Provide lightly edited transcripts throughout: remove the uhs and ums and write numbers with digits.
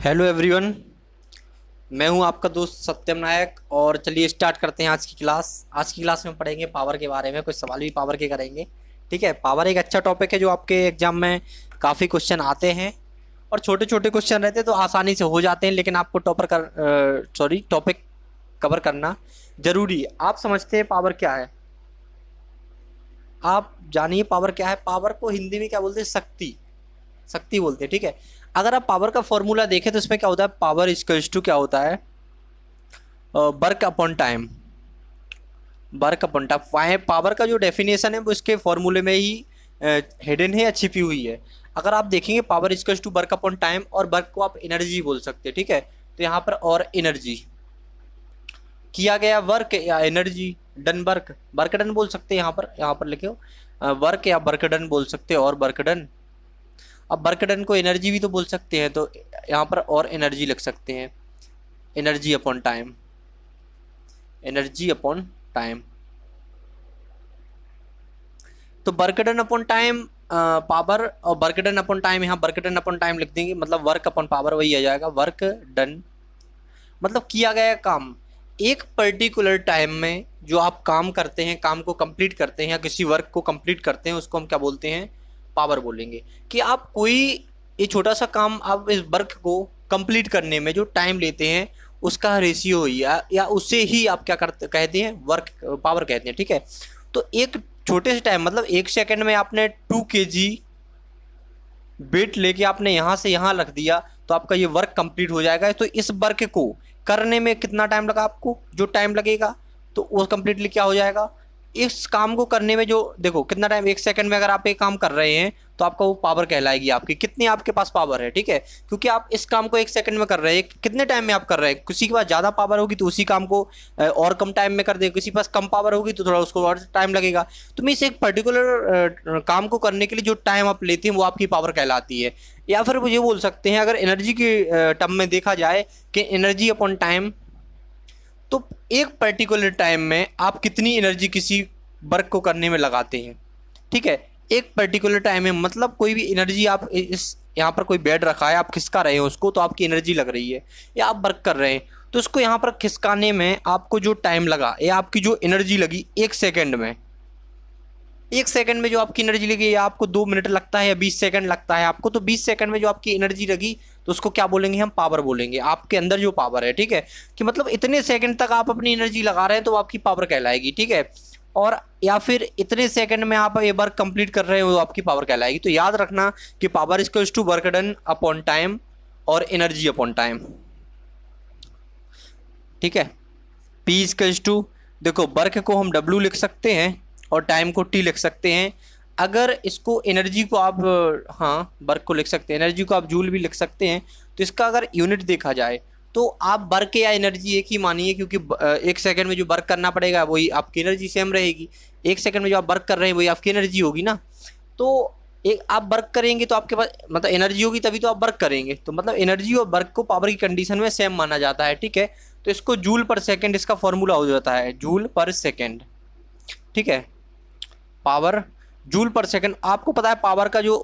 Hello everyone. मैं हूं आपका दोस्त सत्यम नायक और चलिए स्टार्ट करते हैं आज की क्लास। आज की क्लास में पढ़ेंगे पावर के बारे में, कुछ सवाल भी पावर के करेंगे। ठीक है, पावर एक अच्छा टॉपिक है जो आपके एग्जाम में काफ़ी क्वेश्चन आते हैं और छोटे छोटे क्वेश्चन रहते हैं तो आसानी से हो जाते हैं, लेकिन आपको टॉपिक कवर करना जरूरी है। आप समझते हैं पावर क्या है? आप जानिए पावर क्या है। पावर को हिंदी में क्या बोलते हैं? शक्ति। शक्ति बोलते हैं। ठीक है, अगर आप पावर का फॉर्मूला देखें तो इसमें क्या होता है? पावर इक्वल्स टू क्या होता है? Work upon time. Work upon time. Power का जो डेफिनेशन है वो इसके फॉर्मूले में ही हिडन है या छिपी हुई है। अगर आप देखेंगे power equals to work upon time, और वर्क को आप एनर्जी बोल सकते हैं। ठीक है, तो यहाँ पर और एनर्जी किया गया वर्क या energy done work, work done बोल सकते हैं। यहाँ पर लिखे हो वर्क या वर्क डन बोल सकते हैं, और वर्क डन। अब वर्क डन को एनर्जी भी तो बोल सकते हैं, तो यहाँ पर और एनर्जी लिख सकते हैं, energy upon time. Energy upon time तो work done upon time power, और वर्क डन अपॉन टाइम यहाँ वर्क डन अपॉन टाइम लिख देंगे, मतलब वर्क अपॉन पावर वही आ जाएगा। वर्क डन मतलब किया गया काम। एक पर्टिकुलर टाइम में जो आप काम करते हैं, काम को कंप्लीट करते हैं या किसी वर्क को कंप्लीट करते हैं, उसको हम क्या बोलते हैं? पावर बोलेंगे। कि आप कोई ये छोटा सा काम, आप इस वर्क को कंप्लीट करने में जो टाइम लेते हैं उसका रेशियो या उससे ही आप क्या करते कहते हैं? वर्क पावर कहते हैं। ठीक है, तो एक छोटे से टाइम मतलब 1 सेकंड में आपने 2 kg वेट लेके आपने यहाँ से यहाँ रख दिया तो आपका ये वर्क कंप्लीट हो जाएगा। तो इस वर्क को करने में कितना टाइम लगा आपको? जो टाइम लगेगा तो वो कंप्लीटली क्या हो जाएगा? इस काम को करने में जो देखो कितना टाइम, 1 सेकंड में अगर आप एक काम कर रहे हैं तो आपका वो पावर कहलाएगी आपकी। कितनी आपके पास पावर है? ठीक है, क्योंकि आप इस काम को 1 सेकंड में कर रहे हैं, कितने टाइम में आप कर रहे हैं। किसी के पास ज़्यादा पावर होगी तो उसी काम को और कम टाइम में कर दे, किसी के पास कम पावर होगी तो थोड़ा उसको और टाइम लगेगा। तो मीन्स एक पर्टिकुलर काम को करने के लिए जो टाइम आप लेते हैं वो आपकी पावर कहलाती है। या फिर वो ये बोल सकते हैं, अगर एनर्जी के टर्म में देखा जाए कि एनर्जी अपॉन टाइम, तो एक पर्टिकुलर टाइम में आप कितनी एनर्जी किसी वर्क को करने में लगाते हैं। ठीक है, एक पर्टिकुलर टाइम में मतलब कोई भी एनर्जी आप इस यहाँ पर कोई बेड रखा है, आप खिसका रहे हो उसको, तो आपकी एनर्जी लग रही है, या आप वर्क कर रहे हैं तो उसको यहाँ पर खिसकाने में आपको जो टाइम लगा या आपकी जो एनर्जी लगी 1 सेकंड में, 1 सेकंड में जो आपकी एनर्जी लगी, या आपको 2 मिनट लगता है या 20 सेकंड लगता है आपको, तो 20 सेकंड में जो आपकी एनर्जी लगी तो उसको क्या बोलेंगे? हम पावर बोलेंगे। आपके अंदर जो पावर है, ठीक है, कि मतलब इतने सेकंड तक आप अपनी एनर्जी लगा रहे हैं तो आपकी पावर कहलाएगी। ठीक है, और या फिर इतने सेकंड में आप ये वर्क कंप्लीट कर रहे हो तो आपकी पावर कहलाएगी। तो याद रखना कि power equals to work done upon time और एनर्जी अपॉन टाइम। ठीक है, पी इक्वल्स टू, देखो वर्क को हम डब्ल्यू लिख सकते हैं और टाइम को टी लिख सकते हैं। अगर इसको एनर्जी को आप वर्क को लिख सकते हैं, एनर्जी को आप जूल भी लिख सकते हैं। तो इसका अगर यूनिट देखा जाए तो आप वर्क या एनर्जी एक ही मानिए, क्योंकि 1 सेकंड में जो वर्क करना पड़ेगा वही आपकी एनर्जी सेम रहेगी। 1 सेकंड में जो आप वर्क कर रहे हैं वही आपकी एनर्जी होगी ना। तो एक आप वर्क करेंगे तो आपके पास मतलब एनर्जी होगी, तभी तो आप वर्क करेंगे। तो मतलब एनर्जी और वर्क को पावर की कंडीशन में सेम माना जाता है। ठीक है, तो इसको जूल पर सेकेंड इसका फॉर्मूला हो जाता है, जूल पर सेकेंड। ठीक है, पावर जूल पर सेकंड। आपको पता है पावर का जो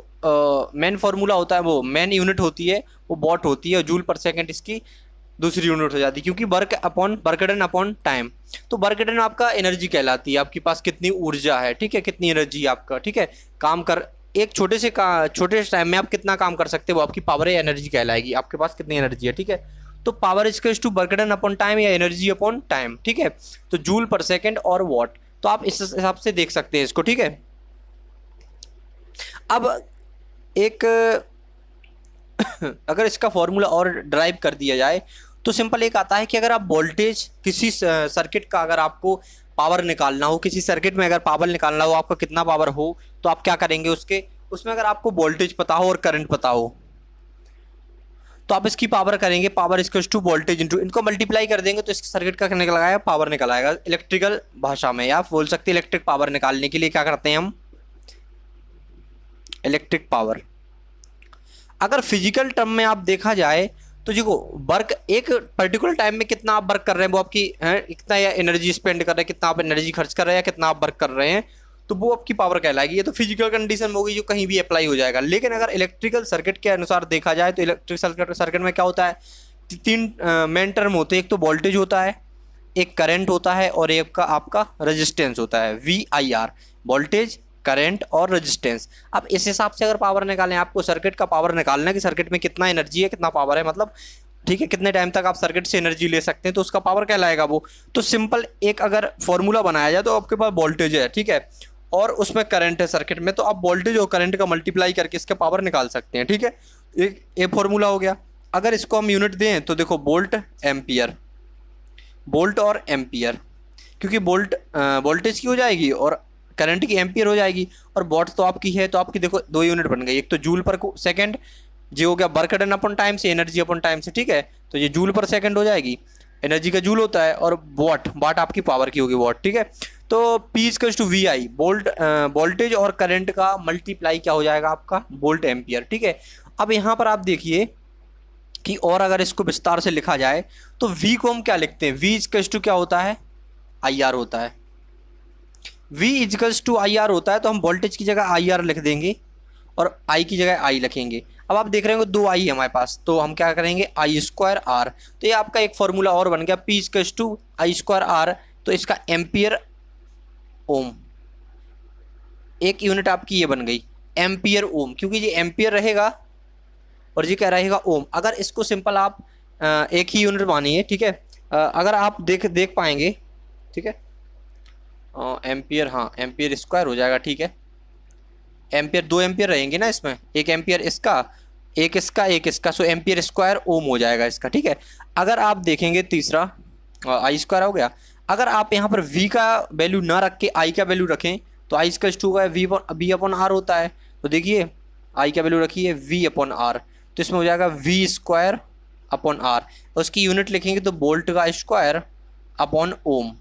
मेन फार्मूला होता है, वो मेन यूनिट होती है वो वॉट होती है, और जूल पर सेकंड इसकी दूसरी यूनिट हो जाती है, क्योंकि वर्क डन अपॉन टाइम। तो वर्क डन आपका एनर्जी कहलाती है, आपके पास कितनी ऊर्जा है। ठीक है, कितनी एनर्जी है आपका। ठीक है, काम कर एक छोटे से टाइम में आप कितना काम कर सकते हो, वो आपकी पावर या एनर्जी कहलाएगी। आपके पास कितनी एनर्जी है। ठीक है, तो power equals to work done upon time या एनर्जी अपॉन टाइम। ठीक है, तो जूल पर सेकंड और वॉट, तो आप इस हिसाब से देख सकते हैं इसको। ठीक है, अब एक अगर इसका फॉर्मूला और ड्राइव कर दिया जाए तो सिंपल एक आता है कि अगर आप वोल्टेज किसी सर्किट का, अगर आपको पावर निकालना हो, किसी सर्किट में अगर पावर निकालना हो, आपका कितना पावर हो, तो आप क्या करेंगे उसमें अगर आपको वोल्टेज पता हो और करंट पता हो तो आप इसकी पावर करेंगे, power equals to voltage into, इनको मल्टीप्लाई कर देंगे तो इस सर्किट का निकल आएगा पावर निकल आएगा। इलेक्ट्रिकल भाषा में या बोल सकते हैं इलेक्ट्रिक पावर निकालने के लिए क्या करते हैं हम? Electric power. अगर फिजिकल टर्म में आप देखा जाए तो देखो वर्क एक पर्टिकुलर टाइम में कितना आप वर्क कर रहे हैं वो आपकी कितना या एनर्जी स्पेंड कर रहे हैं, कितना आप एनर्जी खर्च कर रहे हैं, कितना आप वर्क कर रहे हैं, तो वो आपकी पावर कहलाएगी। ये तो फिजिकल कंडीशन होगी जो कहीं भी अप्लाई हो जाएगा। लेकिन अगर इलेक्ट्रिकल सर्किट के अनुसार देखा जाए तो इलेक्ट्रिकल सर्किट में क्या होता है, तीन मेन टर्म होते हैं। एक तो वोल्टेज होता है, एक करंट होता है, और एक का आपका रेजिस्टेंस होता है, VIR, वोल्टेज, करंट और रेजिस्टेंस। अब इस हिसाब से अगर पावर निकालें, आपको सर्किट का पावर निकालना है कि सर्किट में कितना एनर्जी है, कितना पावर है, मतलब ठीक है कितने टाइम तक आप सर्किट से एनर्जी ले सकते हैं, तो उसका पावर कहलाएगा वो। तो सिंपल एक अगर फॉर्मूला बनाया जाए तो आपके पास वोल्टेज है, ठीक है, और उसमें करंट है सर्किट में, तो आप वोल्टेज और करंट का मल्टीप्लाई करके इसका पावर निकाल सकते हैं, ठीक है। एक फॉर्मूला हो गया। अगर इसको हम यूनिट दें तो देखो वोल्ट एम्पियर, वोल्ट और एम्पियर, क्योंकि वोल्टेज की हो जाएगी और करंट की एम्पियर हो जाएगी, और वॉट तो आपकी है, तो आपकी देखो दो यूनिट बन गई। एक तो जूल पर सेकंड, जो हो गया वर्क डन अपॉन टाइम से, एनर्जी अपॉन टाइम से, ठीक है, तो ये जूल पर सेकंड हो जाएगी, एनर्जी का जूल होता है, और वाट आपकी पावर की होगी, वाट, ठीक है। तो P equals to VI, voltage और करंट का मल्टीप्लाई क्या हो जाएगा आपका, वोल्ट एम्पियर, ठीक है। अब यहाँ पर आप देखिए कि और अगर इसको विस्तार से लिखा जाए तो V को हम क्या लिखते हैं, V इक्वल्स टू क्या होता है, IR होता है। V इक्वल्स टू IR होता है, तो हम वोल्टेज की जगह IR लिख देंगे और I की जगह I लिखेंगे। अब आप देख रहे होंगे दो I है हमारे पास, तो हम क्या करेंगे I²R। तो ये आपका एक फॉर्मूला और बन गया, P इक्वल्स टू I²R। तो इसका एम्पियर ओम, एक यूनिट आपकी ये बन गई एम्पियर ओम, क्योंकि ये एम्पियर रहेगा और ये क्या रहेगा, ओम। अगर इसको सिंपल आप एक ही यूनिट मानिए, ठीक है, अगर आप देख पाएंगे, ठीक है, एम्पियर, हाँ एम्पियर स्क्वायर हो जाएगा, ठीक है। एम्पियर 2 एम्पियर रहेंगे ना इसमें, एक एम्पियर इसका, एक इसका, एक इसका, सो एम्पियर स्क्वायर ओम हो जाएगा इसका, ठीक है। अगर आप देखेंगे तीसरा I² हो गया। अगर आप यहाँ पर V का वैल्यू ना रख के I का वैल्यू रखें तो I इक्वल्स टू का V अपॉन R होता है। तो देखिए I का वैल्यू रखिए V अपॉन R, तो इसमें हो जाएगा V² अपॉन R, उसकी यूनिट लिखेंगे तो वोल्ट का स्क्वायर अपॉन ओम,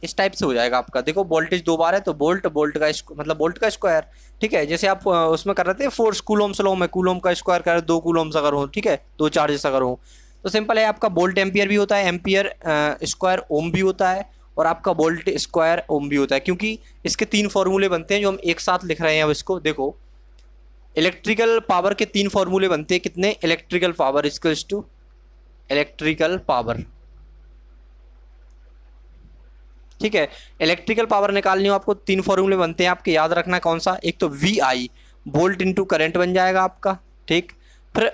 इस टाइप से हो जाएगा आपका। देखो वोल्टेज 2 बार है तो वोल्ट का मतलब वोल्ट का स्क्वायर, ठीक है। जैसे आप उसमें कर रहे थे फोर्स कूलोम्स लॉ में, कूलोम का स्क्वायर कर 2 कूलोम्स अगर हो, ठीक है, 2 चार्जेस अगर हो, तो सिंपल है आपका वोल्ट एम्पियर भी होता है, एम्पियर स्क्वायर ओम भी होता है, और आपका वोल्ट स्क्वायर ओम भी होता है, क्योंकि इसके 3 फॉर्मूले बनते हैं जो हम एक साथ लिख रहे हैं। अब इसको देखो, इलेक्ट्रिकल पावर के 3 फॉर्मूले बनते हैं, कितने, electrical power equals to electrical power, ठीक है। इलेक्ट्रिकल पावर निकालनी हो आपको 3 फॉर्मूले बनते हैं, आपके याद रखना कौन सा, एक तो VI, वोल्ट इंटू करंट बन जाएगा आपका, ठीक। फिर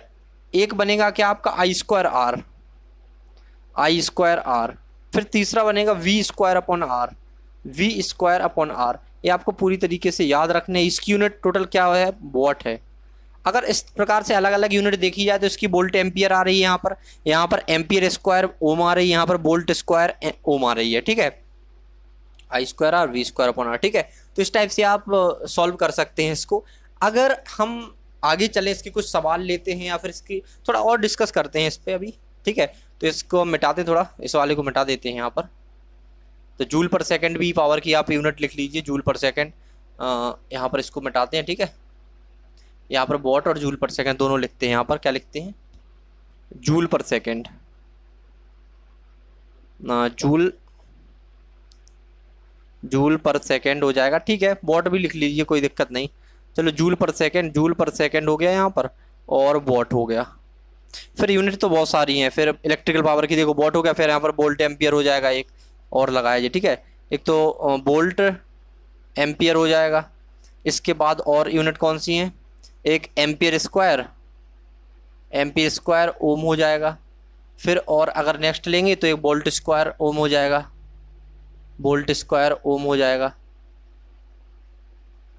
एक बनेगा क्या आपका I²R, फिर तीसरा बनेगा V² upon R, V² upon R। ये आपको पूरी तरीके से याद रखने, इसकी यूनिट टोटल क्या है, वॉट है। अगर इस प्रकार से अलग अलग यूनिट देखी जाए तो इसकी वोल्ट एम्पियर आ रही है, यहाँ पर एम्पियर स्क्वायर ओम आ रही है, यहाँ पर वोल्ट स्क्वायर ओम आ रही है, ठीक है, I²R V² अपॉन R, ठीक है। तो इस टाइप से आप सॉल्व कर सकते हैं इसको। अगर हम आगे चले इसके कुछ सवाल लेते हैं या फिर इसकी थोड़ा और डिस्कस करते हैं इस पर अभी, ठीक है, तो इसको मिटाते, थोड़ा इस वाले को मिटा देते हैं यहाँ पर। तो जूल पर सेकंड भी पावर की आप यूनिट लिख लीजिए, जूल पर सेकंड, यहाँ पर इसको मिटाते हैं, ठीक है। यहाँ पर वॉट और जूल पर सेकंड दोनों लिखते हैं, यहाँ पर क्या लिखते हैं, जूल पर सेकंड, जूल पर सेकंड हो जाएगा, ठीक है। वॉट भी लिख लीजिए, कोई दिक्कत नहीं। चलो जूल पर सेकंड हो गया यहाँ पर, और वॉट हो गया। फिर यूनिट तो बहुत सारी हैं, फिर इलेक्ट्रिकल पावर की देखो वॉट हो गया, फिर यहाँ पर वोल्ट एम्पियर हो जाएगा, एक और लगाया जी, ठीक है। एक तो वोल्ट एम्पियर हो जाएगा, इसके बाद और यूनिट कौन सी हैं, एक एम्पियर स्क्वायर ओम हो जाएगा, फिर और अगर नेक्स्ट लेंगे तो एक वोल्ट स्क्वायर ओम हो जाएगा,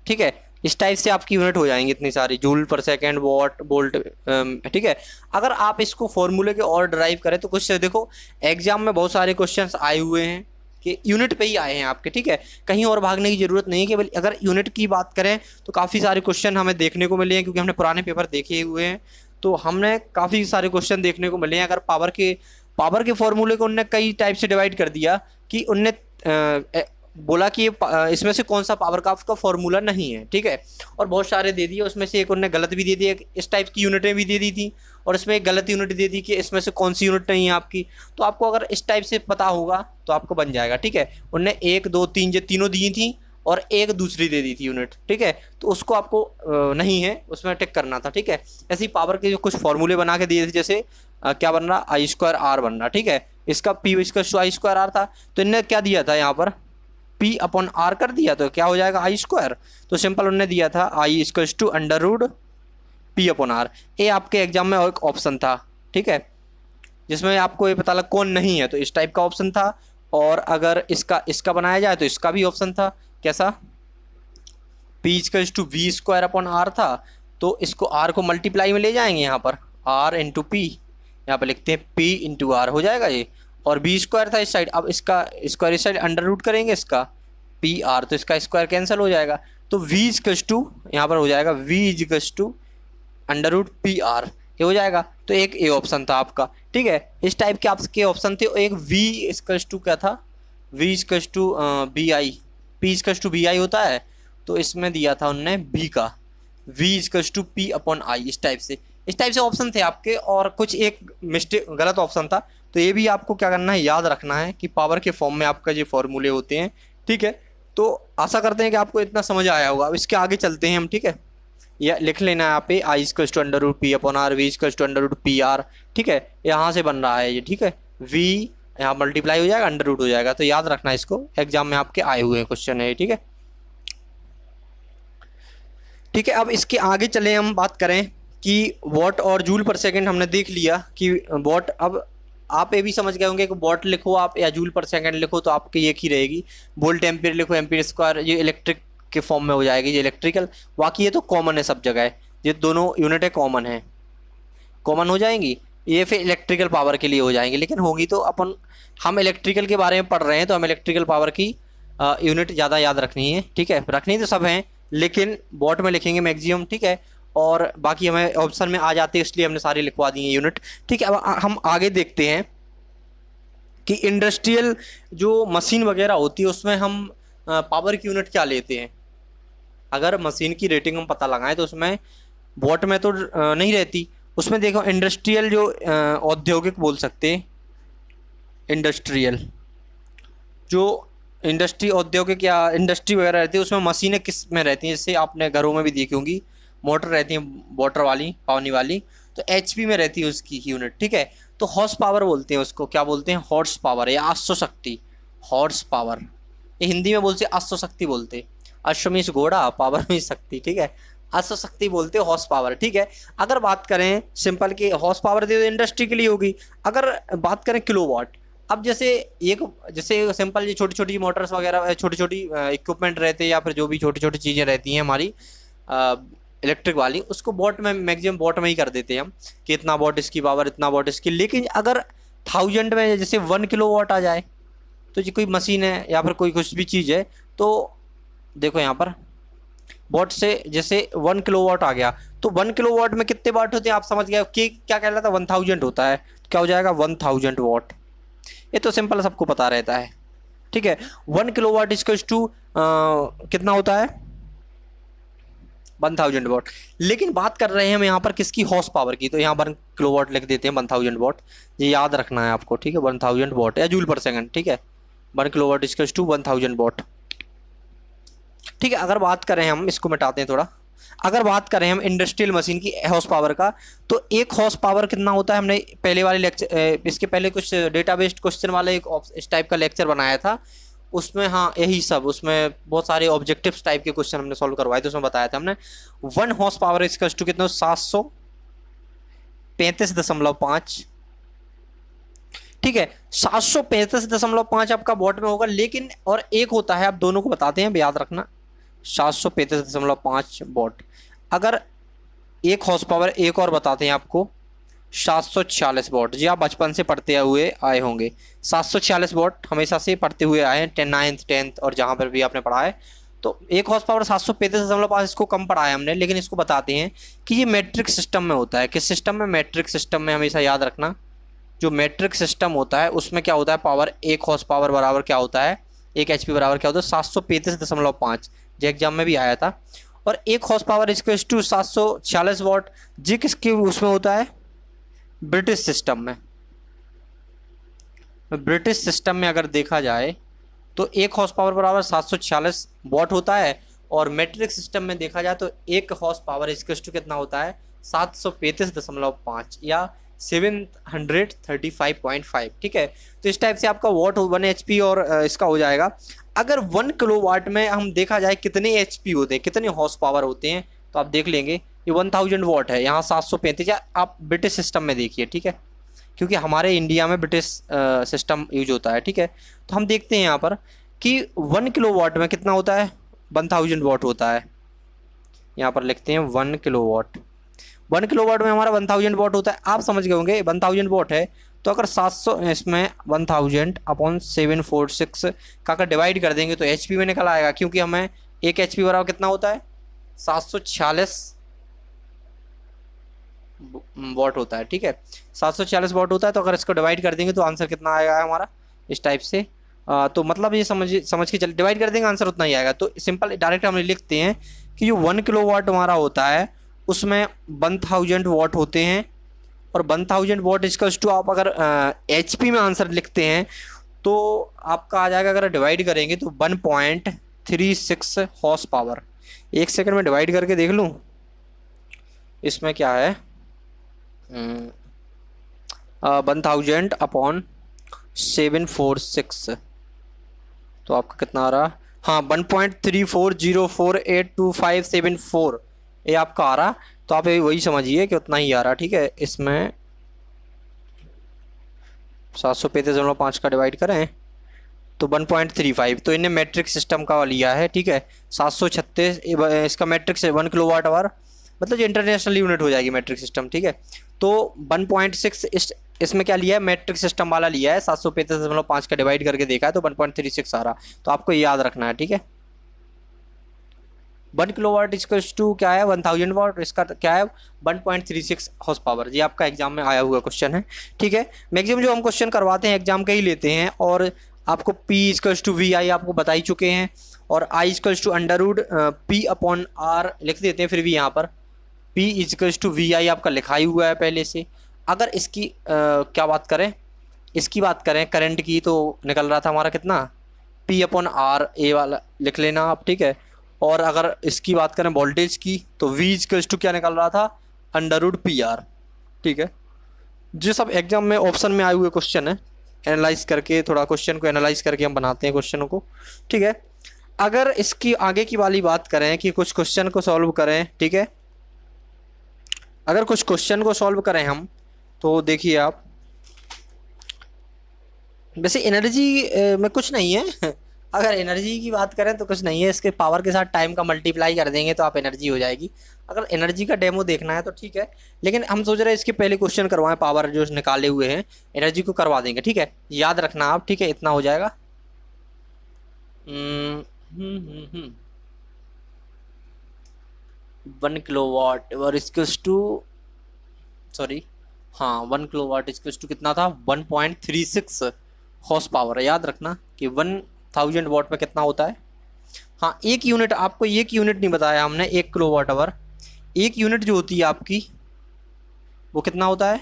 ठीक है। इस टाइप से आपकी यूनिट हो जाएंगी इतनी सारी, जूल पर सेकंड, वॉट, वोल्ट, ठीक है। अगर आप इसको फॉर्मूले के और ड्राइव करें तो कुछ देखो एग्जाम में बहुत सारे क्वेश्चंस आए हुए हैं कि यूनिट पे ही आए हैं आपके, ठीक है, कहीं और भागने की ज़रूरत नहीं है। केवल अगर यूनिट की बात करें तो काफ़ी सारे क्वेश्चन हमें देखने को मिले हैं, क्योंकि हमने पुराने पेपर देखे हुए हैं, तो हमने काफ़ी सारे क्वेश्चन देखने को मिले हैं। अगर पावर के फॉर्मूले को उनने कई टाइप से डिवाइड कर दिया कि उनने बोला कि ये इसमें से कौन सा पावर का आपका फॉर्मूला नहीं है, ठीक है। और बहुत सारे दे दिए, उसमें से एक उन्होंने गलत भी दे दिया, इस टाइप की यूनिटें भी दे दी थी, और इसमें एक गलत यूनिट दे दी कि इसमें से कौन सी यूनिट नहीं है आपकी। तो आपको अगर इस टाइप से पता होगा तो आपको बन जाएगा, ठीक है। उनने 1 2 3 ये तीनों दी थी और एक दूसरी दे दी थी यूनिट, ठीक है। तो उसको आपको नहीं है उसमें टिक करना था, ठीक है। ऐसे ही पावर के जो कुछ फॉर्मूले बना के दिए थे, जैसे क्या बन रहा, I² R बन रहा, ठीक है। इसका P इसका I² R था, तो इनने क्या दिया था यहाँ पर P/R कर दिया, तो क्या हो जाएगा I²। तो सिंपल उन्होंने दिया था I √P/R। ये आपके एग्जाम में एक ऑप्शन था, ठीक है, जिसमें आपको ये पता लगा कौन नहीं है, तो इस टाइप का ऑप्शन था। और अगर इसका बनाया जाए तो इसका भी ऑप्शन था, कैसा, P=V²/R था। तो इसको R को मल्टीप्लाई में ले जाएंगे, यहाँ पर R × P, यहाँ पर लिखते हैं P × R हो जाएगा ये, और B² था इस साइड, अब इसका स्क्वायर इस साइड √ करेंगे इसका PR, तो इसका स्क्वायर कैंसिल हो जाएगा। तो V यहाँ पर हो जाएगा V √PR, ये हो जाएगा। तो एक ए ऑप्शन था आपका, ठीक है। इस टाइप के आपके ऑप्शन थे। एक V क्या था, V BI, P/BI होता है, तो इसमें दिया था उनने B का V P/I, इस टाइप से ऑप्शन थे आपके। और कुछ एक मिस्टेक गलत ऑप्शन था, तो ये भी आपको क्या करना है, याद रखना है कि पावर के फॉर्म में आपका ये फॉर्मूले होते हैं, ठीक है। तो आशा करते हैं कि आपको इतना समझ आया होगा। अब इसके आगे चलते हैं हम, ठीक है। यह लिख लेना है यहाँ पे I √P/R, V √PR, ठीक है। यहाँ से बन रहा है ये, ठीक है। V यहाँ मल्टीप्लाई हो जाएगा, √ हो जाएगा, तो याद रखना इसको, एग्जाम में आपके आए हुए क्वेश्चन है, ठीक है। ठीक है, अब इसके आगे चले हम बात करें कि वॉट और जूल पर सेकंड हमने देख लिया कि वॉट। अब आप ये भी समझ गए होंगे कि वॉट लिखो आप या जूल पर सेकंड लिखो तो आपकी एक ही रहेगी। वोल्ट एम्पीयर लिखो, एम्पीयर², ये इलेक्ट्रिक के फॉर्म में हो जाएगी, ये इलेक्ट्रिकल। बाकी ये तो कॉमन है सब जगह है, ये दोनों यूनिटें कॉमन है, कॉमन हो जाएंगी। ये फिर इलेक्ट्रिकल पावर के लिए हो जाएंगी, लेकिन होंगी तो हम इलेक्ट्रिकल के बारे में पढ़ रहे हैं, तो हम इलेक्ट्रिकल पावर की यूनिट ज़्यादा याद रखनी है, ठीक है। रखनी तो सब हैं, लेकिन वॉट में लिखेंगे मैक्सिमम, ठीक है। और बाकी हमें ऑप्शन में आ जाते हैं, इसलिए हमने सारी लिखवा दी है यूनिट, ठीक है। अब हम आगे देखते हैं कि इंडस्ट्रियल जो मशीन वगैरह होती है उसमें हम पावर की यूनिट क्या लेते हैं। अगर मशीन की रेटिंग हम पता लगाएं तो उसमें वॉट में तो नहीं रहती, उसमें देखो इंडस्ट्रियल जो औद्योगिक बोल सकते हैं, इंडस्ट्रियल जो इंडस्ट्री औद्योगिक या इंडस्ट्री वगैरह रहती है, उसमें मशीनें किस में रहती हैं, जैसे आपने घरों में भी देखी होंगी, मोटर रहती है वाटर वाली, पानी वाली, तो HP में रहती है उसकी यूनिट, ठीक है। तो हॉर्स पावर बोलते हैं उसको, क्या बोलते हैं, हॉर्स पावर या अश्व शक्ति, हॉर्स पावर। ये हिंदी में बोलते हैं अश्व शक्ति बोलते, अश्व मीन्स घोड़ा, पावर मीन्स शक्ति, ठीक है। अश्व शक्ति बोलते हैं हॉर्स पावर, ठीक है। अगर बात करें सिंपल की हॉर्स पावर दे तो इंडस्ट्री के लिए होगी। अगर बात करें किलोवाट, अब जैसे सिंपल ये छोटी छोटी मोटर्स वगैरह, छोटी छोटी इक्विपमेंट रहते हैं, या फिर जो भी छोटी छोटी चीज़ें रहती हैं हमारी इलेक्ट्रिक वाली, उसको वॉट में मैक्सिमम वॉट में ही कर देते हैं हम कि इतना वॉट इसकी पावर, इतना वॉट इसकी। लेकिन अगर 1000 में जैसे 1 किलोवाट आ जाए, तो ये कोई मशीन है या फिर कोई कुछ भी चीज़ है, तो देखो यहाँ पर वॉट से जैसे 1 किलोवाट आ गया, तो 1 किलोवाट में कितने वाट होते हैं आप समझ गए कि क्या कह रहा था, 1000 होता है, तो क्या हो जाएगा 1000 वॉट। ये तो सिंपल सबको पता रहता है, ठीक है। 1 किलोवाट इक्वल्स टू कितना होता है, 1000 वॉट। लेकिन बात कर रहे हैं हम यहाँ पर किसकी, हॉर्स पावर की, तो यहाँ 1 किलोवाट लिख देते हैं 1000 वॉट, ये याद रखना है आपको, ठीक है। 1000 वॉट या जूल पर सेकंड, ठीक है। 1 किलोवाट इक्वल्स टू 1000 वॉट, ठीक है। अगर बात करें हम, इसको मिटाते हैं थोड़ा, अगर बात करें हम इंडस्ट्रियल मशीन की हॉर्स पावर का, तो एक हॉर्स पावर कितना होता है, हमने पहले वाले लेक्चर, इसके पहले कुछ डेटा बेस्ड क्वेश्चन वाला एक इस टाइप का लेक्चर बनाया था, उसमें हाँ यही सब, उसमें बहुत सारे ऑब्जेक्टिव्स टाइप के क्वेश्चन हमने सॉल्व करवाए थे, उसमें बताया था हमने 1 हॉर्स पावर इक्वल्स टू कितना, 735.5, ठीक है। 735.5 आपका वॉट में होगा। लेकिन और एक होता है, आप दोनों को बताते हैं, याद रखना, 735.5 वॉट। अगर एक हॉर्स पावर एक और बताते हैं आपको, 746 वॉट, जी आप बचपन से पढ़ते हुए आए होंगे, 746 वॉट हमेशा से पढ़ते हुए आए हैं, 9th 10th और जहाँ पर भी आपने पढ़ा है। तो एक हॉर्स पावर 735.5, इसको कम पढ़ा है हमने, लेकिन इसको बताते हैं कि ये मैट्रिक सिस्टम में होता है। किस सिस्टम में, मैट्रिक सिस्टम में। हमेशा याद रखना, जो मैट्रिक सिस्टम होता है उसमें क्या होता है, पावर एक हॉर्स पावर बराबर क्या होता है, 1 HP बराबर क्या होता है 735.5, जो एग्जाम में भी आया था। और 1 horse power equals to 746 watt, जी किसके उसमें होता है, ब्रिटिश सिस्टम में। ब्रिटिश सिस्टम में अगर देखा जाए तो 1 हॉर्स पावर बराबर 746 वॉट होता है, और मेट्रिक सिस्टम में देखा जाए तो 1 हॉर्स पावर इक्वल्स टू कितना होता है 735.5 या 735.5, ठीक है। तो इस टाइप से आपका वॉट 1 HP और इसका हो जाएगा। अगर 1 किलोवाट में हम देखा जाए कितने HP होते हैं, कितने हॉर्स पावर होते हैं, तो आप देख लेंगे ये 1000 वॉट है, यहाँ 735, या आप ब्रिटिश सिस्टम में देखिए, ठीक है, क्योंकि हमारे इंडिया में ब्रिटिश सिस्टम यूज होता है, ठीक है। तो हम देखते हैं यहाँ पर कि 1 किलोवाट में कितना होता है 1000 वॉट होता है। यहाँ पर लिखते हैं 1 किलोवाट, 1 किलोवाट में हमारा 1000 वॉट होता है। आप समझ गए होंगे 1000 वॉट है, तो अगर 700 इसमें 1000 अपॉन 746 का अगर डिवाइड कर देंगे तो HP में निकल आएगा, क्योंकि हमें 1 HP बराबर कितना होता है 746 वॉट होता है, ठीक है, 746 वॉट होता है। तो अगर इसको डिवाइड कर देंगे तो आंसर कितना आएगा हमारा इस टाइप से। तो मतलब ये समझ के चल, डिवाइड कर देंगे आंसर उतना ही आएगा। तो सिंपल डायरेक्ट हम लिखते हैं कि जो 1 किलोवाट हमारा होता है उसमें 1000 वॉट होते हैं, और 1000 वॉट इक्वल्स टू आप अगर HP में आंसर लिखते हैं तो आपका आ जाएगा, अगर डिवाइड करेंगे तो 1.36 हॉर्स पावर। एक सेकंड में डिवाइड करके देख लूँ इसमें क्या है, 1000 अपॉन 746, तो आपका कितना आ रहा, हाँ 1.34048257 ये आपका आ रहा। तो आप ये वही समझिए कि उतना ही आ रहा, ठीक है। इसमें 735.5 का डिवाइड करें तो 1.35, तो इन्हें मैट्रिक सिस्टम का लिया है, ठीक है। 736 इसका मैट्रिक से 1 किलोवाट आवर, मतलब जो इंटरनेशनल यूनिट हो जाएगी मैट्रिक सिस्टम, ठीक है। तो 1.6 इसमें क्या लिया है, मैट्रिक सिस्टम वाला लिया है, 735.5 का डिवाइड करके देखा है तो 1.36 आ रहा। तो आपको याद रखना है, ठीक है। 1 किलोवाट इक्वल्स टू क्या है 1000 वॉट, इसका क्या है 1.36 हॉर्स पावर। ये आपका एग्जाम में आया हुआ क्वेश्चन है, ठीक है। मैक्सिमम जो हम क्वेश्चन करवाते हैं एग्जाम के ही लेते हैं, और आपको P इक्वल्स टू VI आपको बता ही चुके हैं, और I equals to under P upon R लिख देते हैं, फिर भी यहाँ पर P इक्वल्स टू VI आपका लिखा ही हुआ है पहले से। अगर इसकी क्या बात करें, इसकी बात करें करंट की, तो निकल रहा था हमारा कितना P अपॉन R, ए वाला लिख लेना आप, ठीक है। और अगर इसकी बात करें वोल्टेज की तो V इक्वल्स टू क्या निकल रहा था √PR, ठीक है। जो सब एग्जाम में ऑप्शन में आए हुए क्वेश्चन है, एनालाइज करके, थोड़ा क्वेश्चन को एनालाइज करके हम बनाते हैं क्वेश्चनों को, ठीक है। अगर इसकी आगे की वाली बात करें कि कुछ क्वेश्चन को सॉल्व करें, ठीक है, अगर कुछ क्वेश्चन को सॉल्व करें हम, तो देखिए आप, वैसे एनर्जी में कुछ नहीं है अगर एनर्जी की बात करें तो कुछ नहीं है, इसके पावर के साथ टाइम का मल्टीप्लाई कर देंगे तो आप एनर्जी हो जाएगी। अगर एनर्जी का डेमो देखना है तो ठीक है, लेकिन हम सोच रहे हैं इसके पहले क्वेश्चन करवाएं, पावर जो निकाले हुए हैं एनर्जी को करवा देंगे, ठीक है। याद रखना आप, ठीक है, इतना हो जाएगा। 1 किलोवाट और इक्वल्स टू, सॉरी हाँ 1 किलोवाट इक्वल्स टू कितना था 1.36 हॉर्स पावर। याद रखना कि 1000 वॉट में कितना होता है। हाँ एक यूनिट, आपको एक यूनिट नहीं बताया हमने, 1 किलोवाट आवर, एक यूनिट जो होती है आपकी वो कितना होता है,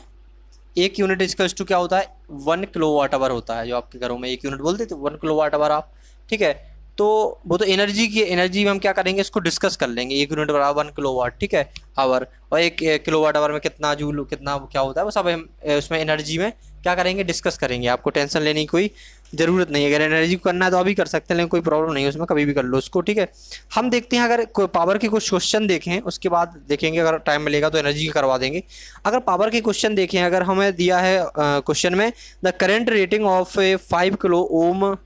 एक यूनिट इक्वल्स टू क्या होता है 1 किलोवाट आवर होता है। जो आपके घरों में एक यूनिट बोलते थे 1 किलोवाट आवर आप, ठीक है। तो वो तो एनर्जी की, एनर्जी में हम क्या करेंगे इसको डिस्कस कर लेंगे, 1 यूनिट बराबर 1 किलोवाट, ठीक है, आवर। और 1 किलोवाट आवर में कितना जूल, कितना क्या होता है वो सब हम उसमें एनर्जी में क्या करेंगे डिस्कस करेंगे। आपको टेंशन लेने की कोई ज़रूरत नहीं है, अगर एनर्जी को करना है तो अभी कर सकते हैं, लेकिन कोई प्रॉब्लम नहीं है उसमें, कभी भी कर लो उसको, ठीक है। हम देखते हैं अगर पावर के कुछ क्वेश्चन देखें, उसके बाद देखेंगे अगर टाइम मिलेगा तो एनर्जी का करवा देंगे। अगर पावर के क्वेश्चन देखें, अगर हमें दिया है क्वेश्चन में the current rating of 5 kilo ohm,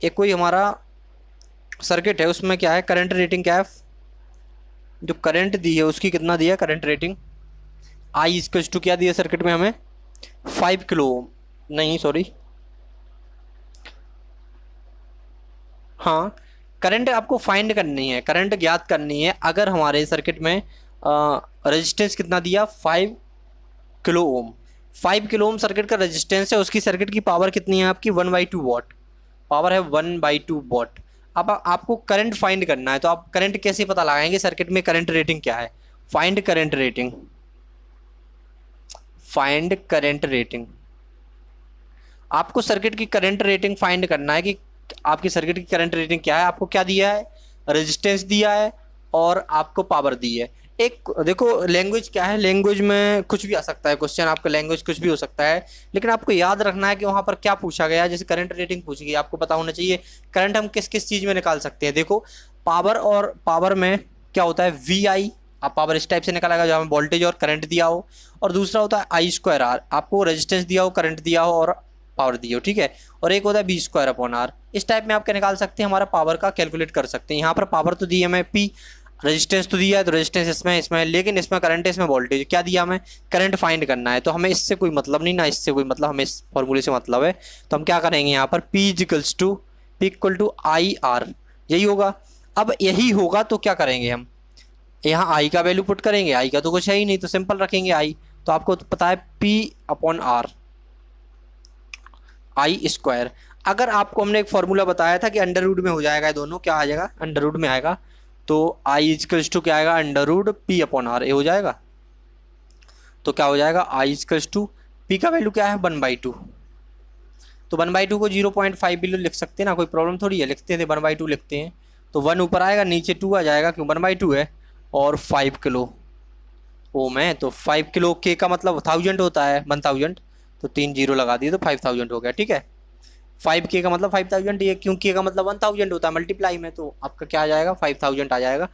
एक कोई हमारा सर्किट है उसमें क्या है करंट रेटिंग, क्या है जो करंट दी है उसकी कितना दिया current rating, I equals to क्या दिया सर्किट में हमें 5 किलो ओम, नहीं सॉरी, हाँ करंट आपको फाइंड करनी है, करंट ज्ञात करनी है। अगर हमारे सर्किट में रेजिस्टेंस कितना दिया 5 kilo ohm, 5 kilo ohm circuit का रेजिस्टेंस है, उसकी सर्किट की पावर कितनी है आपकी 1/2 वॉट, पावर है 1/2 वॉट। अब आपको करंट फाइंड करना है, तो आप करंट कैसे पता लगाएंगे, सर्किट में करंट रेटिंग क्या है, find current rating, find current rating. आपको सर्किट की करंट रेटिंग फाइंड करना है कि आपकी सर्किट की करंट रेटिंग क्या है। आपको क्या दिया है, रेजिस्टेंस दिया है और आपको पावर दी है। एक देखो लैंग्वेज क्या है, लैंग्वेज में कुछ भी आ सकता है क्वेश्चन, आपका लैंग्वेज कुछ भी हो सकता है, लेकिन आपको याद रखना है कि वहां पर क्या पूछा गया है। जैसे करंट रेटिंग पूछी गई, आपको पता होना चाहिए करंट हम किस किस चीज में निकाल सकते हैं। देखो पावर, और पावर में क्या होता है वी आई, आप पावर इस टाइप से निकालेगा जहाँ में वोल्टेज और करंट दिया हो, और दूसरा होता है I²R, आपको रेजिस्टेंस दिया हो, करंट दिया हो और पावर दी हो, ठीक है, और एक होता है V²/R। इस टाइप में आप क्या निकाल सकते हैं, हमारा पावर का कैलकुलेट कर सकते हैं। यहाँ पर पावर तो दी है हमें P, रेजिस्टेंस तो दिया है, तो रेजिस्टेंस इसमें लेकिन इसमें करंट है, इसमें वोल्टेज क्या दिया हमें, करंट फाइंड करना है। तो हमें इससे कोई मतलब नहीं, ना इससे कोई मतलब, हमें इस फॉर्मूले से मतलब है। तो हम क्या करेंगे यहाँ पर P=I/R, यही होगा। अब यही होगा तो क्या करेंगे हम, यहाँ I का वैल्यू पुट करेंगे, I का तो कुछ है ही नहीं तो सिंपल रखेंगे I। तो आपको तो पता है P/R I²। अगर आपको हमने एक फॉर्मूला बताया था कि अंडर रूट में हो जाएगा, दोनों क्या आ जाएगा, अंडर रूट में आएगा, तो I क्या आएगा, अंडर रूट P/R ये हो जाएगा। तो क्या हो जाएगा, I P का वैल्यू क्या है 1/2, तो 1/2 को 0.5 बिलो लिख सकते हैं ना, कोई प्रॉब्लम थोड़ी है, लिखते थे 1/2 लिखते हैं। तो 1 ऊपर आएगा, नीचे 2 आ जाएगा, क्यों 1/2 है, और 5 किलो ओम है, तो 5 किलो के का मतलब 1000 होता है, 1000, तो 3 जीरो लगा दिए तो 5000 हो गया, ठीक है। 5K का मतलब 5000, ये क्यों K का मतलब 1000 होता है मल्टीप्लाई में, तो आपका क्या आ जाएगा 5000 आ जाएगा।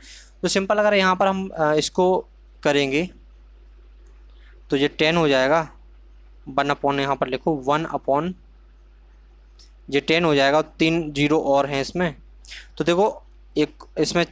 तो सिंपल अगर यहाँ पर हम इसको करेंगे तो ये 10 हो जाएगा, 1/, यहाँ पर लिखो 1/, ये 10 हो जाएगा, 3 जीरो और हैं इसमें। तो देखो एक इसमें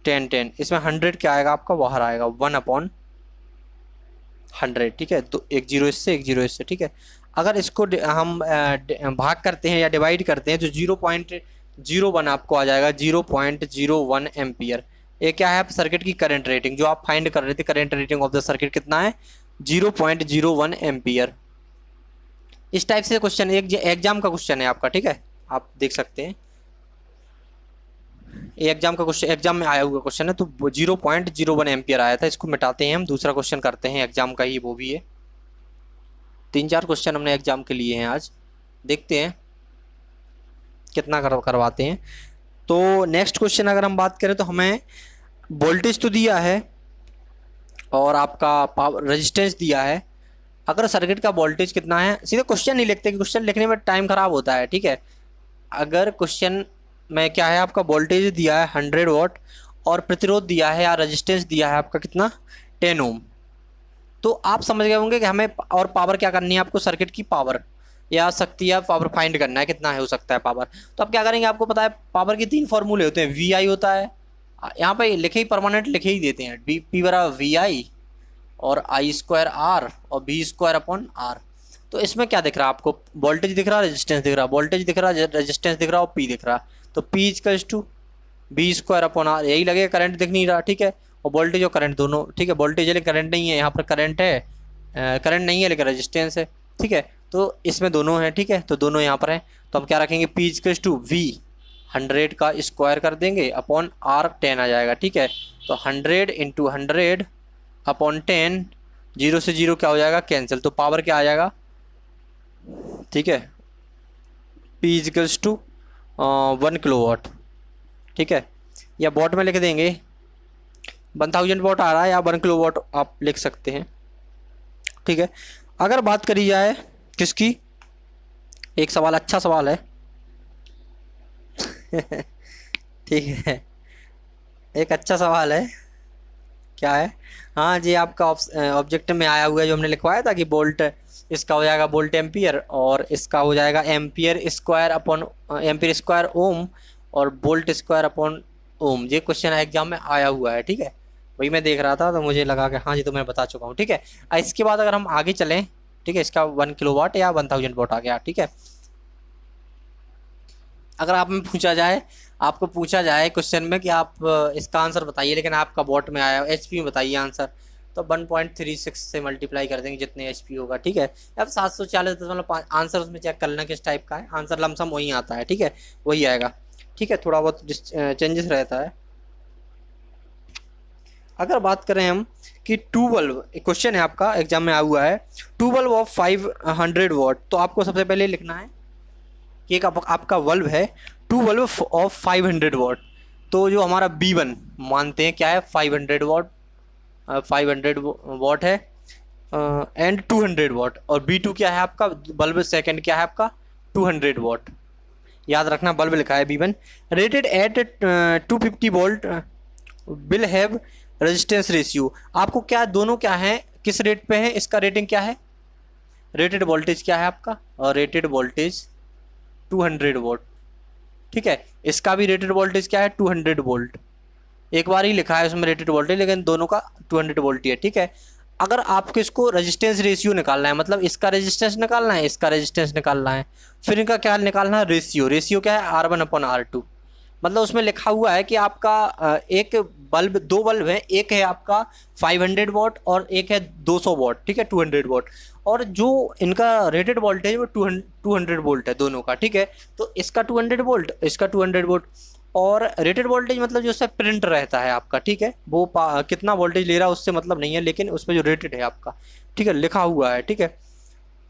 10, इसमें 100 क्या आएगा आपका, बाहर आएगा 1/100, ठीक है। तो एक जीरो इससे, एक जीरो इससे, ठीक है। अगर इसको हम भाग करते हैं या डिवाइड करते हैं तो 0.01 आपको आ जाएगा, 0.01 एम्पियर। ये क्या है, सर्किट की करंट रेटिंग जो आप फाइंड कर रहे थे, current rating of the circuit कितना है, 0.01 एम्पियर। इस टाइप से क्वेश्चन एक एग्जाम का क्वेश्चन है आपका, ठीक है, आप देख सकते हैं ये एग्जाम का क्वेश्चन, एग्जाम में आया हुआ क्वेश्चन है। तो 0.01 एम्पियर आया था। इसको मिटाते हैं हम, दूसरा क्वेश्चन करते हैं एग्जाम का ही, वो भी है। 3-4 क्वेश्चन हमने एग्जाम के लिए हैं आज, देखते हैं कितना करवाते हैं। तो नेक्स्ट क्वेश्चन अगर हम बात करें तो हमें वोल्टेज तो दिया है और आपका पावर रेजिस्टेंस दिया है। अगर सर्किट का वोल्टेज कितना है, सीधे क्वेश्चन नहीं लिखते, क्वेश्चन लिखने में टाइम खराब होता है, ठीक है। अगर क्वेश्चन में क्या है, आपका वोल्टेज दिया है 100 वॉट और प्रतिरोध दिया है या रेजिस्टेंस दिया है आपका कितना 10 ओम, तो आप समझ गए होंगे कि हमें और पावर क्या करनी है, आपको सर्किट की पावर या शक्ति या पावर फाइंड करना है, कितना है हो सकता है पावर। तो आप क्या करेंगे, आपको पता है पावर के 3 फॉर्मूले होते हैं, VI होता है, यहाँ पे लिखे ही परमानेंट लिखे ही देते हैं, P/VI और I²R और V²/R। तो इसमें क्या दिख रहा है आपको, वोल्टेज दिख रहा है, रेजिस्टेंस दिख रहा है, वोल्टेज दिख रहा है, रेजिस्टेंस दिख रहा है और P दिख रहा है। तो P=V²/R, यही लगेगा, करंट दिख नहीं रहा, ठीक है, और वोल्टेज और करंट दोनों, ठीक है, वोल्टेज है लेकिन करंट नहीं है, यहाँ पर करंट है, करंट नहीं है लेकिन रेजिस्टेंस है, ठीक है। तो इसमें दोनों हैं, ठीक है, तो दोनों यहाँ पर हैं। तो हम क्या रखेंगे, P=V 100 का स्क्वायर कर देंगे अपॉन R 10 आ जाएगा, ठीक है। तो 100 × 100 अपॉन 10, 0 से 0 क्या हो जाएगा, कैंसिल, तो पावर क्या आ जाएगा, ठीक है, P= 1 किलोवाट, ठीक है, या वॉट में लिख देंगे, 1000 वॉट आ रहा है या 1 किलोवाट आप लिख सकते हैं, ठीक है। अगर बात करी जाए किसकी, एक सवाल, अच्छा सवाल है ठीक है, एक अच्छा सवाल है, क्या है, हाँ जी, आपका ऑब्जेक्टिव में आया हुआ है जो हमने लिखवाया था कि वोल्ट, इसका हो जाएगा वोल्ट एम्पियर और इसका हो जाएगा एम्पियर स्क्वायर ओम और वोल्ट स्क्वायर अपॉन ओम। ये क्वेश्चन एग्जाम में आया हुआ है, ठीक है, वही मैं देख रहा था तो मुझे लगा कि हाँ जी, तो मैं बता चुका हूँ, ठीक है। इसके बाद अगर हम आगे चलें, ठीक है, इसका 1 किलोवाट या 1000 वॉट आ गया, ठीक है। अगर आप में पूछा जाए, आपको पूछा जाए क्वेश्चन में कि आप इसका आंसर बताइए, लेकिन आपका वॉट में आया, HP में बताइए आंसर, तो 1.36 से मल्टीप्लाई कर देंगे जितने HP होगा, ठीक है। अब 740.5 आंसर उसमें चेक कर लेना किस टाइप का है, आंसर लमसम वही आता है, ठीक है, वही आएगा, ठीक है, थोड़ा बहुत चेंजेस रहता है। अगर बात करें हम कि 2 बल्ब, क्वेश्चन है आपका एग्जाम में आया हुआ है, 2 बल्ब ऑफ 500 वॉट, तो आपको सबसे पहले लिखना है कि एक आपका बल्ब है 2 बल्ब ऑफ 500 वॉट, तो जो हमारा B1 मानते हैं क्या है 500 वॉट, 500 वॉट है एंड 200 वॉट, और B2 क्या है आपका बल्ब सेकंड क्या है आपका 200 वॉट। याद रखना बल्ब लिखा है B1 rated eight 250 volt will have resistance ratio. आपको क्या दोनों क्या है किस रेट पे है, इसका रेटिंग क्या है, रेटेड वोल्टेज क्या है आपका, और रेटेड वोल्टेज 200 वोल्ट, ठीक है, इसका भी रेटेड वोल्टेज क्या है 200 वोल्ट, एक बार ही लिखा है उसमें रेटेड वोल्टेज लेकिन दोनों का 200 वोल्ट ही है, ठीक है। अगर आपको इसको रेजिस्टेंस रेशियो निकालना है, मतलब इसका रेजिस्टेंस निकालना है, इसका रेजिस्टेंस निकालना है, फिर इनका क्या निकालना है रेशियो, रेशियो क्या है R1/R2, मतलब उसमें लिखा हुआ है कि आपका एक बल्ब, 2 बल्ब है, एक है आपका 500 वॉट और एक है 200 वॉट, ठीक है 200 वॉट, और जो इनका रेटेड वोल्टेज वो 200 वोल्ट है दोनों का, ठीक है, तो इसका 200 वोल्ट, इसका 200 वोल्ट, और रेटेड वोल्टेज मतलब जो उससे प्रिंट रहता है आपका, ठीक है, वो कितना वोल्टेज ले रहा है उससे मतलब नहीं है, लेकिन उसमें जो रेटेड है आपका, ठीक है, लिखा हुआ है, ठीक है,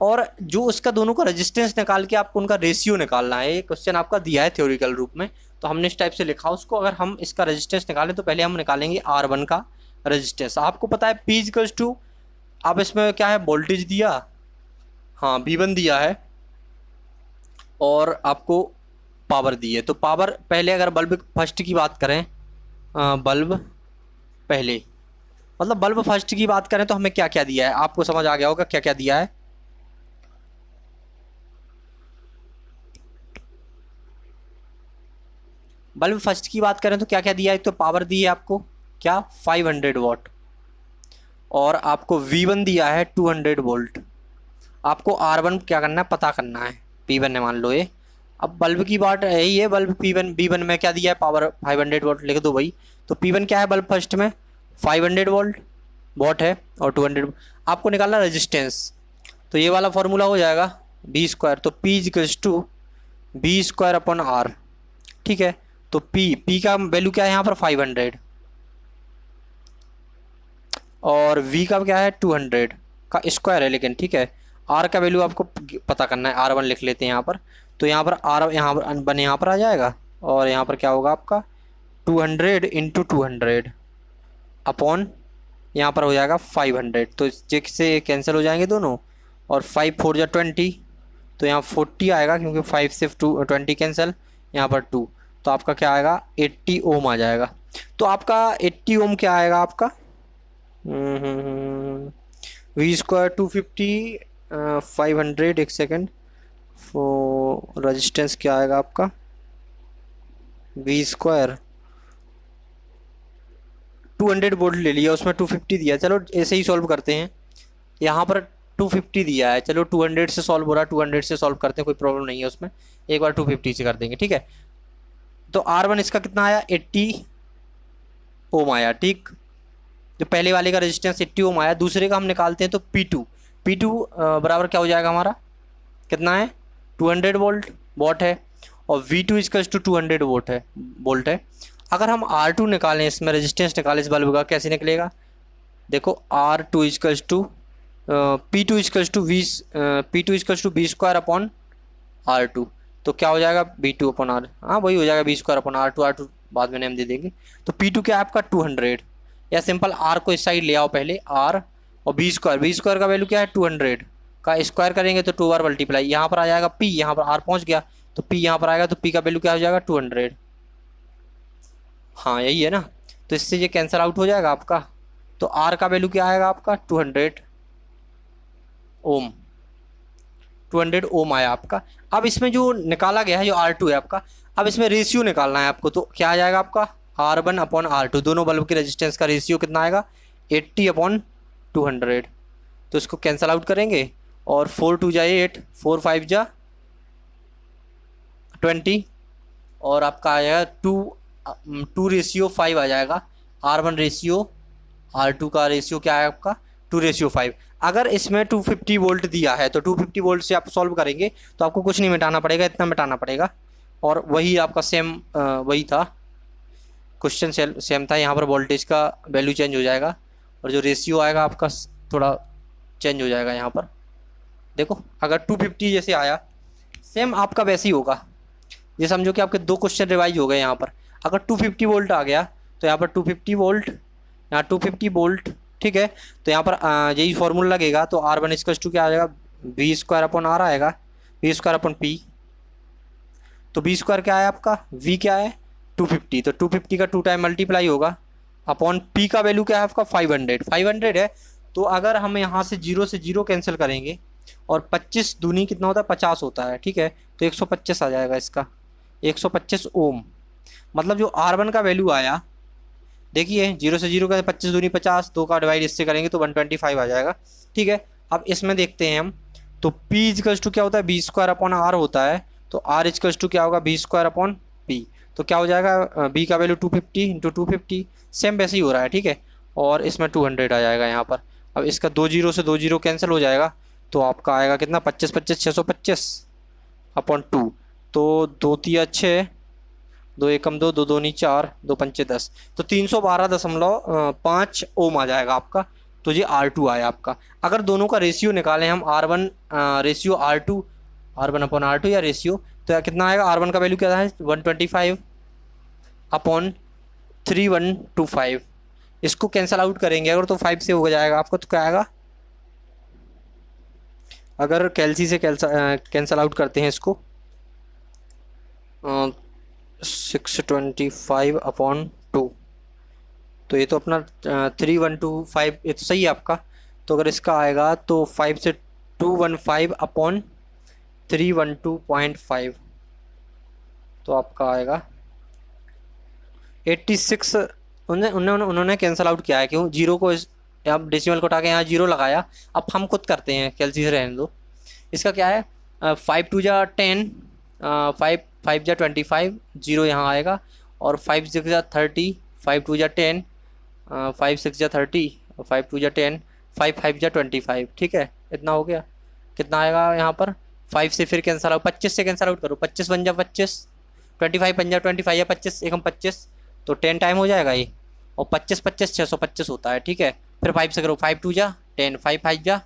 और जो उसका दोनों का रेजिस्टेंस निकाल के आपको उनका रेशियो निकालना है, ये क्वेश्चन आपका दिया है थ्योरिकल रूप में, तो हमने इस टाइप से लिखा उसको। अगर हम इसका रेजिस्टेंस निकालें तो पहले हम निकालेंगे R1 का रेजिस्टेंस, आपको पता है P=, आप इसमें क्या है वोल्टेज दिया, हाँ V1 दिया है, और आपको पावर दी है, तो पावर पहले अगर बल्ब फर्स्ट की बात करें, बल्ब पहले मतलब बल्ब फर्स्ट की बात करें तो हमें क्या क्या दिया है, आपको समझ आ गया होगा क्या क्या दिया है। बल्ब फर्स्ट की बात करें तो क्या क्या दिया है, एक तो पावर दी है आपको क्या 500 वॉट, और आपको V1 दिया है 200 वोल्ट, आपको R1 क्या करना है पता करना है, P1 ने मान लो ये। अब बल्ब की बात यही है, बल्ब B1 में क्या दिया है पावर 500 वोल्ट लिख दो भाई, तो P1 क्या है बल्ब फर्स्ट में 500 वॉट है और 200, आपको निकालना रेजिस्टेंस, तो ये वाला फॉर्मूला हो जाएगा B², तो P=B²/R, ठीक है, तो P का वैल्यू क्या है यहाँ पर 500, और V का क्या है 200 का स्क्वायर है, लेकिन ठीक है, R का वैल्यू आपको पता करना है, R1 लिख लेते हैं यहाँ पर, तो यहाँ पर R यहाँ पर बन यहाँ पर आ जाएगा, और यहाँ पर क्या होगा आपका 200 × 200 अपॉन यहाँ पर हो जाएगा 500, तो से कैंसिल हो जाएंगे दोनों, और 5 4 जा 20, तो यहाँ 40 आएगा क्योंकि 5 से 20 कैंसिल, यहाँ पर 2, तो आपका क्या आएगा 80 ओम आ जाएगा। तो आपका 80 ओम क्या आएगा आपका V² 250 500, एक सेकेंड, रेजिस्टेंस क्या आएगा आपका V² 200 वोल्ट ले लिया, उसमें 250 दिया, चलो ऐसे ही सॉल्व करते हैं, यहाँ पर 250 दिया है, चलो 200 से सॉल्व हो रहा है, 200 से सॉल्व करते हैं, कोई प्रॉब्लम नहीं है उसमें, एक बार 250 से कर देंगे, ठीक है। तो R1 इसका कितना आया 80 ओम आया, ठीक, जो पहले वाले का रेजिस्टेंस 80 ओम आया, दूसरे का हम निकालते हैं तो P2 बराबर क्या हो जाएगा हमारा, कितना है 200 वॉट है, और V2 200 वोल्ट है। अगर हम R2 निकालें, इसमें रेजिस्टेंस निकालें इस बल्ब का, कैसे निकलेगा, देखो R2 P2 B²/R2, तो क्या हो जाएगा B2/R, हाँ वही हो जाएगा B²/R2, R2 बाद में नेम दे देंगे, तो P2 क्या है आपका 200, या सिंपल R को इस साइड ले आओ पहले, R और B² का वैल्यू क्या है 200 का स्क्वायर करेंगे तो 2 बार मल्टीप्लाई, यहाँ पर आ जाएगा P, यहाँ पर R पहुँच गया तो P यहाँ पर आएगा, तो P का वैल्यू क्या हो जाएगा 200, हाँ यही है ना, तो इससे ये कैंसिल आउट हो जाएगा आपका, तो R का वैल्यू क्या आएगा आपका 200 ओम आया आपका। अब इसमें जो निकाला गया है जो R2 है आपका, अब इसमें रेशियो निकालना है आपको, तो क्या आ जाएगा आपका R1/R2, दोनों बल्ब के रेजिस्टेंस का रेशियो कितना आएगा 80/200, तो इसको कैंसिल आउट करेंगे, और 4 2 जा 8, 4 5 जा 20, और आपका आ जाएगा 2:5 आ जाएगा, R1 R2 का रेशियो क्या है आपका 2:5। अगर इसमें 250 वोल्ट दिया है तो 250 वोल्ट से आप सॉल्व करेंगे तो आपको कुछ नहीं मिटाना पड़ेगा, इतना मिटाना पड़ेगा। और वही आपका सेम वही था क्वेश्चन, सेम था। यहाँ पर वोल्टेज का वैल्यू चेंज हो जाएगा और जो रेशियो आएगा आपका थोड़ा चेंज हो जाएगा। यहाँ पर देखो अगर 250 जैसे आया सेम आपका वैसे ही होगा। ये समझो कि आपके दो क्वेश्चन रिवाइज हो गए। यहाँ पर अगर 250 वोल्ट आ गया तो यहाँ पर 250 वोल्ट, यहाँ 250 वोल्ट, ठीक है। तो यहाँ पर यही फॉर्मूला लगेगा। तो R1 इक्वल्स टू क्या आ जाएगा, V²/R आएगा, V²/P। तो V² क्या है आपका, V क्या है 250, तो 250 का 2 टाइम मल्टीप्लाई होगा अपॉन P का वैल्यू क्या है आपका 500 है। तो अगर हम यहाँ से 0 से 0 कैंसिल करेंगे और 25 दूनी कितना होता है 50 होता है, ठीक है। तो 125 आ जाएगा इसका, 125 ओम। मतलब जो R1 का वैल्यू आया, देखिए 0 से 0 का 25 दूनी 50, 2 का डिवाइड इससे करेंगे तो 125 आ जाएगा, ठीक है। अब इसमें देखते हैं हम, तो P इक्वल्स टू क्या होता है V²/R होता है। तो R इक्वल्स टू क्या होगा V²/P। तो क्या हो जाएगा, B का वैल्यू 250 इंटू 250, सेम वैसे ही हो रहा है, ठीक है। और इसमें 200 आ जाएगा यहाँ पर। अब इसका 2 0 से 2 0 कैंसिल हो जाएगा तो आपका आएगा कितना 25 25 625 अपॉन 2। तो 2 3 6, 2 एकम 2, 2 2 4, 2 5 10, तो 312.5 ओम आ जाएगा आपका। तो ये R2 आया आपका। अगर दोनों का रेशियो निकालें हम R1 रेशियो R1/R2 या रेशियो, तो कितना आएगा, R1 का वैल्यू क्या है 125 अपॉन 3125। इसको कैंसिल आउट करेंगे अगर तो 5 से हो जाएगा आपको, तो क्या आएगा, अगर कैलसी से कैंसिल आउट करते हैं इसको 625 अपॉन 2, तो ये तो अपना 3125, ये तो सही है आपका। तो अगर इसका आएगा तो 5 से 215 अपॉन 312.5, तो आपका आएगा 86। उन्होंने कैंसिल आउट किया है, क्यों, जीरो को अब डेसिमल को उठा के यहाँ 0 लगाया। अब हम खुद करते हैं, कैलसी से रहने दो। इसका क्या है 5 2 जा 10, 5 5 जा 25, 0 यहाँ आएगा, और 5 6 जा 30, 5 2 जा 10, 5 6 जा 30, 5 2 जा 10, 5 5 जा 25, ठीक है। इतना हो गया, कितना आएगा यहाँ पर 5 से फिर कैंसिल आउट, 25 से कैंसिल आउट करो, 25 1 जा 25, 25 5 जा 25 या 25 एकम 25, तो 10 टाइम हो जाएगा ये। और 25 25 625 होता है, ठीक है। फिर 5 से करो, 5 2 जा 10, 5 5 जा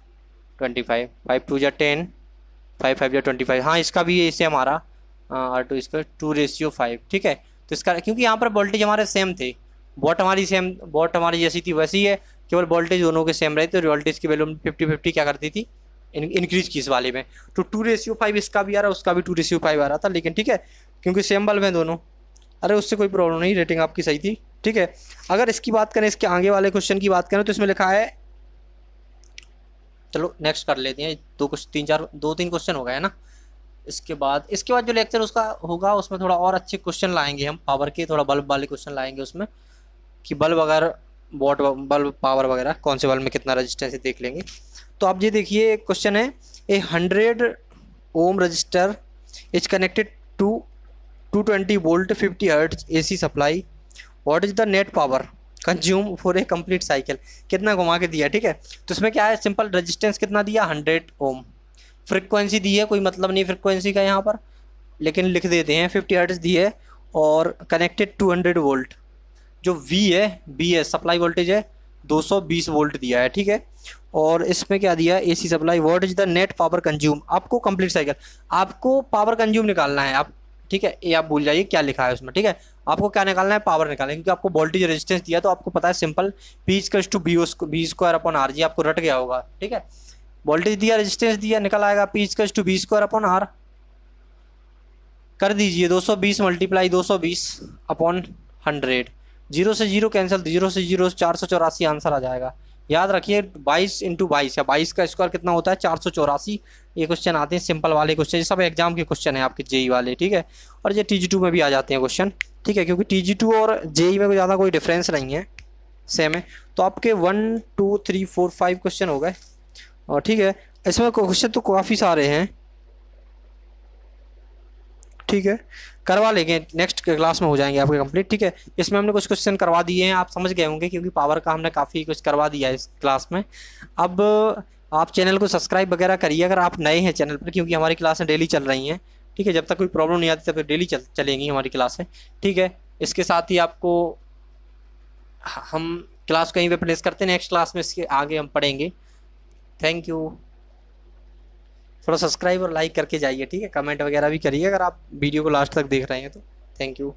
25, 5 2 जा 10, 5 5 जा 25। हाँ इसका भी इसे हमारा R2 इसका 2:5, ठीक है। तो इसका क्योंकि यहाँ पर वोल्टेज हमारे सेम थे, बॉट हमारी जैसी थी वैसी है, केवल वोल्टेज दोनों के सेम रहे, तो वोल्टेज की वैल्यू 50-50 क्या करती थी, इंक्रीज की इस वाले में। तो 2:5 इसका भी आ रहा है, उसका भी 2:5 आ रहा था, लेकिन ठीक है क्योंकि सेम बल्ब हैं दोनों, अरे उससे कोई प्रॉब्लम नहीं, रेटिंग आपकी सही थी, ठीक है। अगर इसकी बात करें, इसके आगे वाले क्वेश्चन की बात करें, तो इसमें लिखा है, चलो नेक्स्ट कर लेते हैं, 2-3 क्वेश्चन हो गए है ना। इसके बाद जो लेक्चर उसका होगा उसमें थोड़ा और अच्छे क्वेश्चन लाएंगे हम, पावर के थोड़ा बल्ब वाले क्वेश्चन लाएंगे उसमें, कि बल्ब वगैरह बल्ब पावर वगैरह कौन से बल्ब में कितना रजिस्टेंस है देख लेंगे। तो आप ये देखिए क्वेश्चन है, a 100 ohm resistor is connected to 220 volt 50 hertz AC supply, what is the net power consume for a complete cycle. कितना घुमा के दिया, ठीक है। तो इसमें क्या है, सिंपल रजिस्टेंस कितना दिया 100 ओम, फ्रिक्वेंसी दी है, कोई मतलब नहीं फ्रिक्वेंसी का यहाँ पर, लेकिन लिख देते हैं 50 हर्ट्ज दी है, और कनेक्टेड 200 वोल्ट, जो V है सप्लाई वोल्टेज है 220 वोल्ट दिया है, ठीक है। और इसमें क्या दिया है AC supply, what is the net power consume, आपको कंप्लीट साइकिल आपको पावर कंज्यूम निकालना है आप, ठीक है। ये आप भूल जाइए क्या लिखा है उसमें, ठीक है। आपको क्या निकालना है, पावर निकालना है, क्योंकि आपको वोल्टेज रेजिस्टेंस दिया तो आपको पता है सिंपल P/V²/R, आपको रट गया होगा, ठीक है। वोल्टेज दिया, रेजिस्टेंस दिया, निकल आएगा P/V²/R, कर दीजिए 220 मल्टीप्लाई 220 अपॉन 100, 0 से 0 कैंसिल, 0 से 0 484 आंसर आ जाएगा। याद रखिए 22 × 22 या 22 का स्क्वायर कितना होता है 484। ये क्वेश्चन आते हैं सिंपल वाले क्वेश्चन, ये सब एग्जाम के क्वेश्चन है आपके जेई वाले, ठीक है। और ये TG2 में भी आ जाते हैं क्वेश्चन, ठीक है, क्योंकि TG2 और जेई में कोई ज़्यादा कोई डिफरेंस नहीं है, सेम है। तो आपके 1 2 3 4 5 क्वेश्चन हो गए, और ठीक है। इसमें क्वेश्चन तो काफ़ी सारे हैं, ठीक है, करवा लेंगे, नेक्स्ट क्लास में हो जाएंगे आपके कंप्लीट। ठीक है, इसमें हमने कुछ क्वेश्चन करवा दिए हैं, आप समझ गए होंगे क्योंकि पावर का हमने काफ़ी कुछ करवा दिया है इस क्लास में। अब आप चैनल को सब्सक्राइब वगैरह करिए अगर आप नए हैं चैनल पर, क्योंकि हमारी क्लासें डेली चल रही हैं। ठीक है, जब तक कोई प्रॉब्लम नहीं आती तब तक डेली चलेंगी हमारी क्लासें। ठीक है, इसके साथ ही आपको हम क्लास को यहीं पे फिनिश करते हैं, नेक्स्ट क्लास में इसके आगे हम पढ़ेंगे। Thank you. थोड़ा सब्सक्राइब और लाइक करके जाइए। ठीक है, कमेंट वगैरह भी करिए अगर आप वीडियो को लास्ट तक देख रहे हैं तो। Thank you.